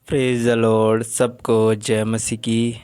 Praise the Lord. सबको जय मसीह की।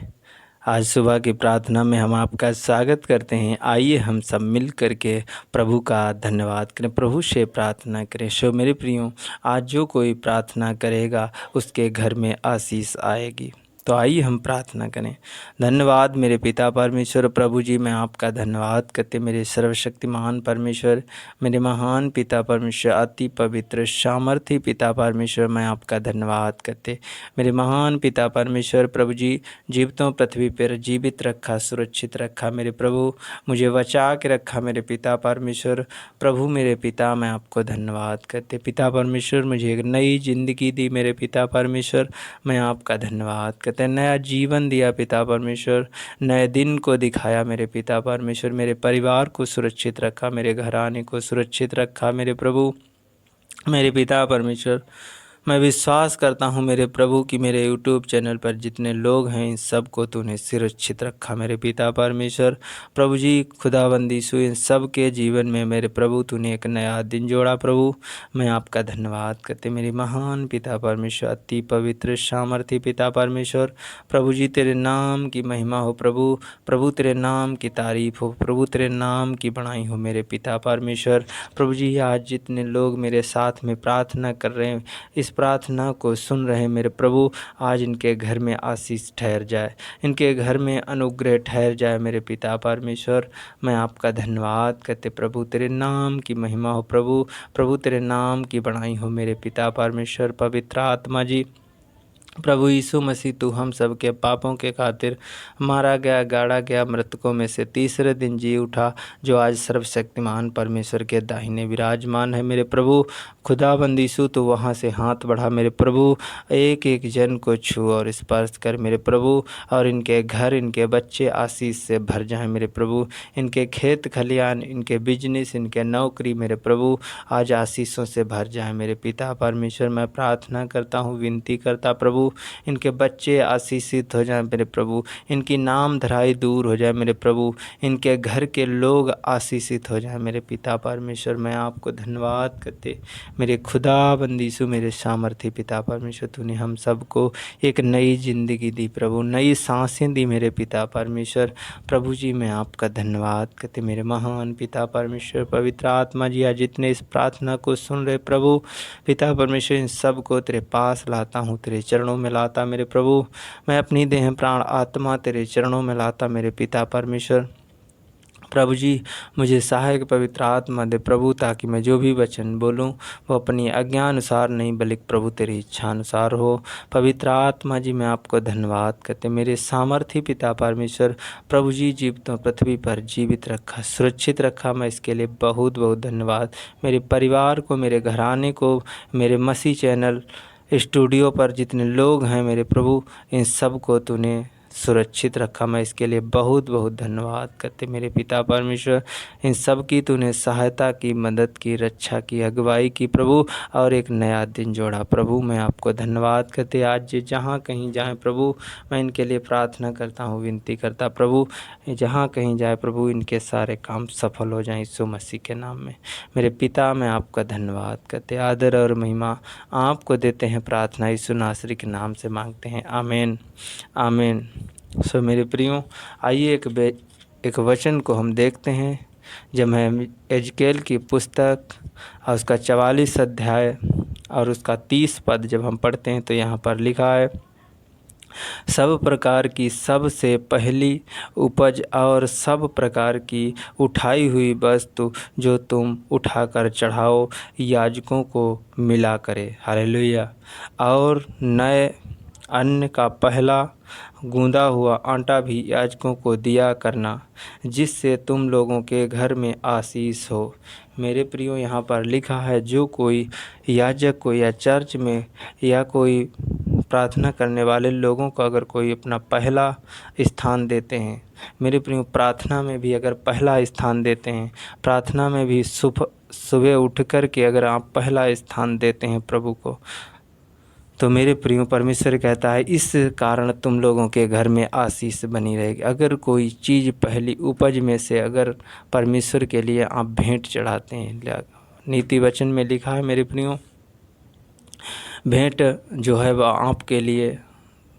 आज सुबह की प्रार्थना में हम आपका स्वागत करते हैं। आइए हम सब मिल करके प्रभु का धन्यवाद करें, प्रभु से प्रार्थना करें। सो मेरे प्रियो, आज जो कोई प्रार्थना करेगा उसके घर में आशीष आएगी। तो आइए हम प्रार्थना करें। धन्यवाद मेरे पिता परमेश्वर, प्रभु जी मैं आपका धन्यवाद करते मेरे सर्वशक्तिमान परमेश्वर, मेरे महान पिता परमेश्वर, अति पवित्र सामर्थी पिता परमेश्वर, मैं आपका धन्यवाद करते मेरे महान पिता परमेश्वर। प्रभु जी जीवितों पृथ्वी पर जीवित रखा, सुरक्षित रखा मेरे प्रभु, मुझे बचा के रखा मेरे पिता परमेश्वर। प्रभु मेरे पिता मैं आपको धन्यवाद करते पिता परमेश्वर, मुझे एक नई ज़िंदगी दी मेरे पिता परमेश्वर, मैं आपका धन्यवाद करते। नया जीवन दिया पिता परमेश्वर, नए दिन को दिखाया मेरे पिता परमेश्वर, मेरे परिवार को सुरक्षित रखा, मेरे घराने को सुरक्षित रखा मेरे प्रभु मेरे पिता परमेश्वर। मैं विश्वास करता हूँ मेरे प्रभु कि मेरे यूट्यूब चैनल पर जितने लोग हैं इन सब को तूने सुरक्षित रखा मेरे पिता परमेश्वर। प्रभु जी खुदाबंदी सु इन सब के जीवन में मेरे प्रभु तूने एक नया दिन जोड़ा। प्रभु मैं आपका धन्यवाद करते मेरे महान पिता परमेश्वर, अति पवित्र सामर्थी पिता परमेश्वर। प्रभु जी तेरे नाम की महिमा हो प्रभु, प्रभु तेरे नाम की तारीफ हो प्रभु, तेरे नाम की बड़ाई हो मेरे पिता परमेश्वर। प्रभु जी आज जितने लोग मेरे साथ में प्रार्थना कर रहे हैं, इस प्रार्थना को सुन रहे मेरे प्रभु, आज इनके घर में आशीष ठहर जाए, इनके घर में अनुग्रह ठहर जाए मेरे पिता परमेश्वर। मैं आपका धन्यवाद करते प्रभु, तेरे नाम की महिमा हो प्रभु, प्रभु तेरे नाम की बड़ाई हो मेरे पिता परमेश्वर। पवित्र आत्मा जी प्रभु यीशु मसीह, तू हम सब के पापों के खातिर मारा गया, गाड़ा गया, मृतकों में से तीसरे दिन जी उठा, जो आज सर्वशक्तिमान परमेश्वर के दाहिने विराजमान है मेरे प्रभु। खुदाबंद यीशु तू वहाँ से हाथ बढ़ा मेरे प्रभु, एक एक जन को छू और स्पर्श कर मेरे प्रभु, और इनके घर इनके बच्चे आशीष से भर जाएं मेरे प्रभु, इनके खेत खलियान इनके बिजनेस इनके नौकरी मेरे प्रभु आज आशीषों से भर जाएं मेरे पिता परमेश्वर। मैं प्रार्थना करता हूँ, विनती करता प्रभु, इनके बच्चे आशीषित हो जाएं मेरे प्रभु, इनकी नाम धराई दूर हो जाए मेरे प्रभु, इनके घर के लोग आशीषित हो जाएं मेरे पिता परमेश्वर। मैं आपको धन्यवाद करते मेरे खुदाबंद यीशु, मेरे सामर्थी पिता परमेश्वर, तूने हम सबको एक नई ज़िंदगी दी प्रभु, नई सांसें दी मेरे पिता परमेश्वर। प्रभु जी मैं आपका धन्यवाद करते मेरे महान पिता परमेश्वर। पवित्र आत्मा जी आज जितने इस प्रार्थना को सुन रहे प्रभु पिता परमेश्वर, इन सब को तेरे पास लाता हूँ, तेरे चरणों में लाता मेरे प्रभु। मैं अपनी देह प्राण आत्मा तेरे चरणों में लाता मेरे पिता परमेश्वर। प्रभु जी मुझे सहायक पवित्र आत्मा दे प्रभु, ताकि मैं जो भी वचन बोलूं वो अपनी आज्ञानुसार नहीं बल्कि प्रभु तेरी इच्छा अनुसार हो। पवित्र आत्मा जी मैं आपको धन्यवाद करते मेरे सामर्थी पिता परमेश्वर। प्रभु जी जीवितों पृथ्वी पर जीवित रखा, सुरक्षित रखा, मैं इसके लिए बहुत बहुत धन्यवाद। मेरे परिवार को, मेरे घराने को, मेरे मसीह चैनल स्टूडियो पर जितने लोग हैं मेरे प्रभु, इन सब को तूने सुरक्षित रखा, मैं इसके लिए बहुत बहुत धन्यवाद करते मेरे पिता परमेश्वर। इन सब की तूने सहायता की, मदद की, रक्षा की, अगुवाई की प्रभु, और एक नया दिन जोड़ा प्रभु। मैं आपको धन्यवाद करते आज ये जहाँ कहीं जाएं प्रभु, मैं इनके लिए प्रार्थना करता हूँ, विनती करता प्रभु, जहाँ कहीं जाए प्रभु इनके सारे काम सफल हो जाएं यीशु मसीह के नाम में। मेरे पिता मैं आपका धन्यवाद करते, आदर और महिमा आपको देते हैं, प्रार्थना यीशु नासरी के नाम से मांगते हैं, आमीन आमीन। सो मेरे प्रियो, आइए एक वचन को हम देखते हैं। जब हम एजकेल की पुस्तक और उसका 44 अध्याय और उसका 30 पद जब हम पढ़ते हैं तो यहाँ पर लिखा है, सब प्रकार की सबसे पहली उपज और सब प्रकार की उठाई हुई वस्तु जो तुम उठाकर चढ़ाओ याजकों को मिला करे। हालेलुया। और नए अन्न का पहला गूंदा हुआ आटा भी याजकों को दिया करना, जिससे तुम लोगों के घर में आशीष हो। मेरे प्रियो, यहाँ पर लिखा है जो कोई याजक को या चर्च में या कोई प्रार्थना करने वाले लोगों को अगर कोई अपना पहला स्थान देते हैं, मेरे प्रियो प्रार्थना में भी अगर पहला स्थान देते हैं, प्रार्थना में भी सुबह उठ कर के अगर आप पहला स्थान देते हैं प्रभु को, तो मेरे प्रियो परमेश्वर कहता है इस कारण तुम लोगों के घर में आशीष बनी रहेगी। अगर कोई चीज़ पहली उपज में से अगर परमेश्वर के लिए आप भेंट चढ़ाते हैं, नीति वचन में लिखा है मेरे प्रियो, भेंट जो है वह आपके लिए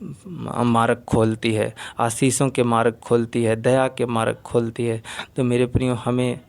मार्ग खोलती है, आशीषों के मार्ग खोलती है, दया के मार्ग खोलती है। तो मेरे प्रियो, हमें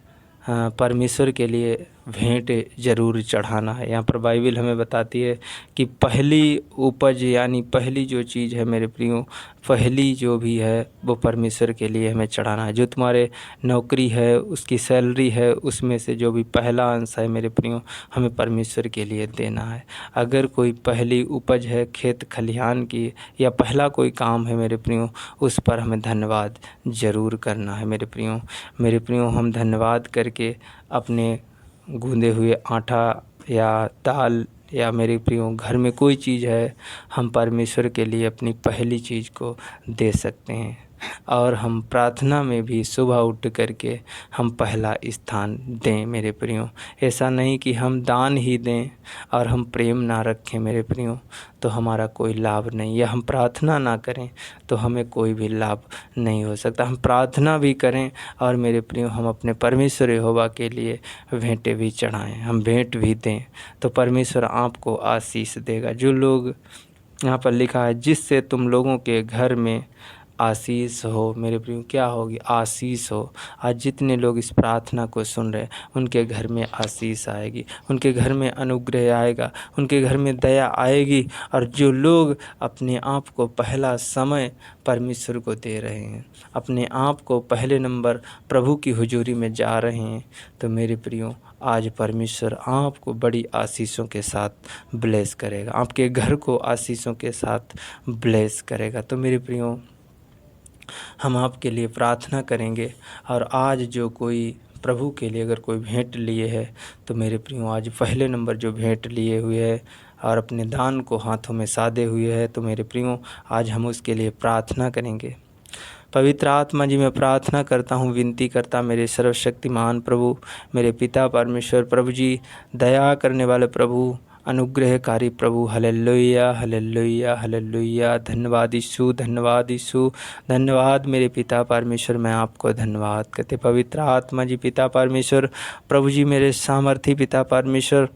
परमेश्वर के लिए भेंट ज़रूर चढ़ाना है। यहाँ पर बाइबल हमें बताती है कि पहली उपज यानी पहली जो चीज़ है मेरे प्रियो, पहली जो भी है वो परमेश्वर के लिए हमें चढ़ाना है। जो तुम्हारे नौकरी है, उसकी सैलरी है, उसमें से जो भी पहला अंश है मेरे प्रियो, हमें परमेश्वर के लिए देना है। अगर कोई पहली उपज है खेत खलिहान की, या पहला कोई काम है मेरे प्रियो, उस पर हमें धन्यवाद ज़रूर करना है मेरे प्रियो। मेरे प्रियो, हम धन्यवाद करके अपने गूँधे हुए आटा या दाल या मेरे प्रियो घर में कोई चीज़ है, हम परमेश्वर के लिए अपनी पहली चीज़ को दे सकते हैं। और हम प्रार्थना में भी सुबह उठ करके हम पहला स्थान दें मेरे प्रियो। ऐसा नहीं कि हम दान ही दें और हम प्रेम ना रखें मेरे प्रियो, तो हमारा कोई लाभ नहीं। या हम प्रार्थना ना करें तो हमें कोई भी लाभ नहीं हो सकता। हम प्रार्थना भी करें और मेरे प्रियो हम अपने परमेश्वर यहोवा के लिए भेंटें भी चढ़ाएं, हम भेंट भी दें, तो परमेश्वर आपको आशीष देगा। जो लोग यहाँ पर लिखा है, जिससे तुम लोगों के घर में आशीष हो मेरे प्रियो, क्या होगी? आशीष हो। आज जितने लोग इस प्रार्थना को सुन रहे हैं, उनके घर में आशीष आएगी, उनके घर में अनुग्रह आएगा, उनके घर में दया आएगी। और जो लोग अपने आप को पहला समय परमेश्वर को दे रहे हैं, अपने आप को पहले नंबर प्रभु की हुजूरी में जा रहे हैं, तो मेरे प्रियो आज परमेश्वर आपको बड़ी आशीषों के साथ ब्लेस करेगा, आपके घर को आशीषों के साथ ब्लेस करेगा। तो मेरे प्रियो, हम आपके लिए प्रार्थना करेंगे। और आज जो कोई प्रभु के लिए अगर कोई भेंट लिए है, तो मेरे प्रियो आज पहले नंबर जो भेंट लिए हुए है और अपने दान को हाथों में साधे हुए है, तो मेरे प्रियो आज हम उसके लिए प्रार्थना करेंगे। पवित्र आत्मा जी, मैं प्रार्थना करता हूँ, विनती करता मेरे सर्वशक्तिमान प्रभु, मेरे पिता परमेश्वर प्रभु जी, दया करने वाले प्रभु, अनुग्रहकारी प्रभु, हालेलुया हालेलुया हालेलुया। धन्यवाद यीशु, धन्यवाद यीशु, धन्यवाद मेरे पिता परमेश्वर। मैं आपको धन्यवाद करते पवित्र आत्मा जी, पिता परमेश्वर प्रभु जी, मेरे सामर्थी पिता परमेश्वर,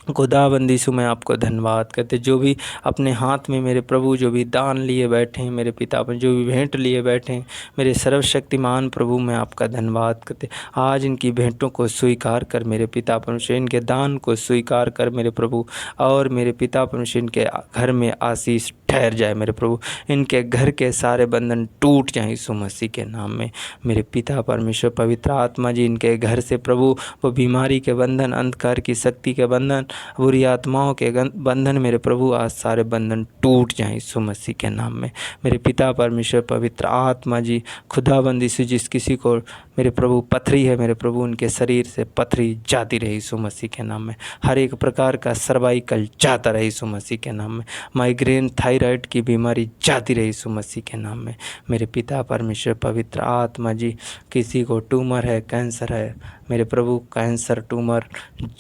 खुदाबंदी यीशु, मैं आपको धन्यवाद करते। जो भी अपने हाथ में मेरे प्रभु जो भी दान लिए बैठे हैं मेरे पिता पर, जो भी भेंट लिए बैठे हैं मेरे सर्वशक्तिमान प्रभु, मैं आपका धन्यवाद करते। आज इनकी भेंटों को स्वीकार कर मेरे पिता परमेश्वर, इनके दान को स्वीकार कर मेरे प्रभु। और मेरे पिता परमेश्वर, इनके घर में आशीष ठहर जाए मेरे प्रभु, इनके घर के सारे बंधन टूट जाएं यीशु मसीह के नाम में। मेरे पिता परमेश्वर पवित्र आत्मा जी, इनके घर से प्रभु वो बीमारी के बंधन, अंधकार की शक्ति के बंधन, बुरी आत्माओं के बंधन मेरे प्रभु, आज सारे बंधन टूट जाएं यीशु मसीह के नाम में। मेरे पिता परमेश्वर पवित्र आत्मा जी, खुदाबंदी से जिस किसी को मेरे प्रभु पथरी है मेरे प्रभु, उनके शरीर से पथरी जाती रही यीशु मसीह के नाम में। हर एक प्रकार का सर्वाइकल जाता रहे यीशु मसीह के नाम में। माइग्रेन, थायराइड की बीमारी जाती रही यीशु मसीह के नाम में। मेरे पिता परमेश्वर पवित्र आत्मा जी, किसी को ट्यूमर है, कैंसर है मेरे प्रभु, कैंसर ट्यूमर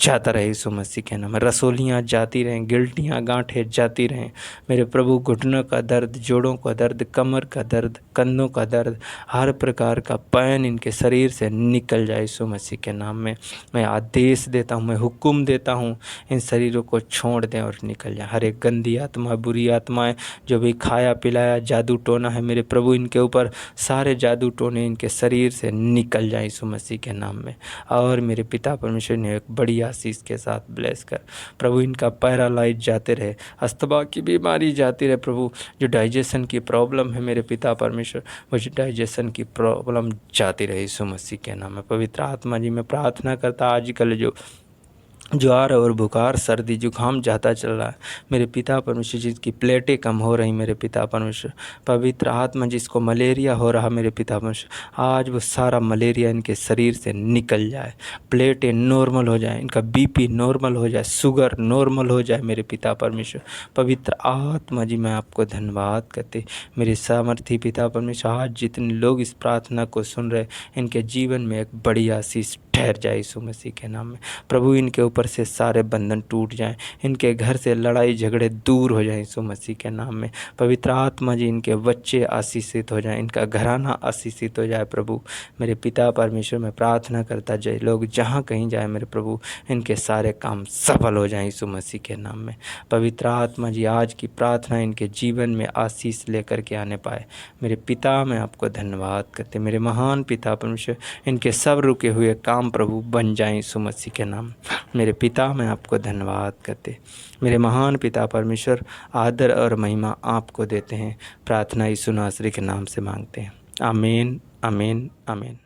जाता रहे यीशु मसीह के नाम में। रसोलियाँ जाती रहें, गिल्टियाँ, गांठें जाती रहें मेरे प्रभु। घुटनों का दर्द, जोड़ों का दर्द, कमर का दर्द, कंधों का दर्द, हर प्रकार का पैन इनके शरीर से निकल जाए यीशु मसीह के नाम में। मैं आदेश देता हूँ, मैं हुक्म देता हूँ, इन शरीरों को छोड़ दें और निकल जाए। हर एक गंदी आत्मा, बुरी आत्माएं, जो भी खाया पिलाया जादू टोना है मेरे प्रभु, इनके ऊपर सारे जादू टोने इनके शरीर से निकल जाए यीशु मसीह के नाम में। और मेरे पिता परमेश्वर ने एक बड़ी आशीष के साथ ब्लेस कर प्रभु, इनका पैरालाइज जाते रहे, अस्थमा की बीमारी जाती रहे प्रभु। जो डाइजेशन की प्रॉब्लम है मेरे पिता परमेश्वर, मुझे डाइजेशन की प्रॉब्लम जाती रहे यीशु मसीह के नाम में। पवित्र आत्मा जी, मैं प्रार्थना करता, आजकल जो ज्वार और बुखार, सर्दी जुकाम ज़्यादा चल रहा है मेरे पिता परमेश्वर, जिसकी प्लेटें कम हो रही मेरे पिता परमेश्वर, पवित्र आत्मा जिसको मलेरिया हो रहा मेरे पिता परमेश्वर, आज वो सारा मलेरिया इनके शरीर से निकल जाए, प्लेटें नॉर्मल हो जाए, इनका बीपी नॉर्मल हो जाए, शुगर नॉर्मल हो जाए मेरे पिता परमेश्वर। पवित्र आत्मा जी, मैं आपको धन्यवाद करते मेरे सामर्थी पिता परमेश्वर। आज जितने लोग इस प्रार्थना को सुन रहे, इनके जीवन में एक बड़ी आशीष ठहर जाए यीशु मसीह के नाम में। प्रभु इनके ऊपर से सारे बंधन टूट जाएं, इनके घर से लड़ाई झगड़े दूर हो जाएं यीशु मसीह के नाम में। पवित्र आत्मा जी इनके बच्चे आशीषित हो जाएं, इनका घराना आशीषित हो जाए। प्रभु मेरे पिता परमेश्वर मैं प्रार्थना करता जय लोग जहाँ कहीं जाए मेरे प्रभु इनके सारे काम सफल हो जाएं यीशु मसीह के नाम में। पवित्र आत्मा जी आज की प्रार्थना इनके जीवन में आशीष लेकर के आने पाए। मेरे पिता मैं आपको धन्यवाद करते, मेरे महान पिता परमेश्वर इनके सब रुके हुए काम प्रभु बन जाएं यीशु मसीह के नाम। मेरे पिता मैं आपको धन्यवाद करते, मेरे महान पिता परमेश्वर आदर और महिमा आपको देते हैं। प्रार्थना यीशु नासरी के नाम से मांगते हैं, आमीन आमीन आमीन।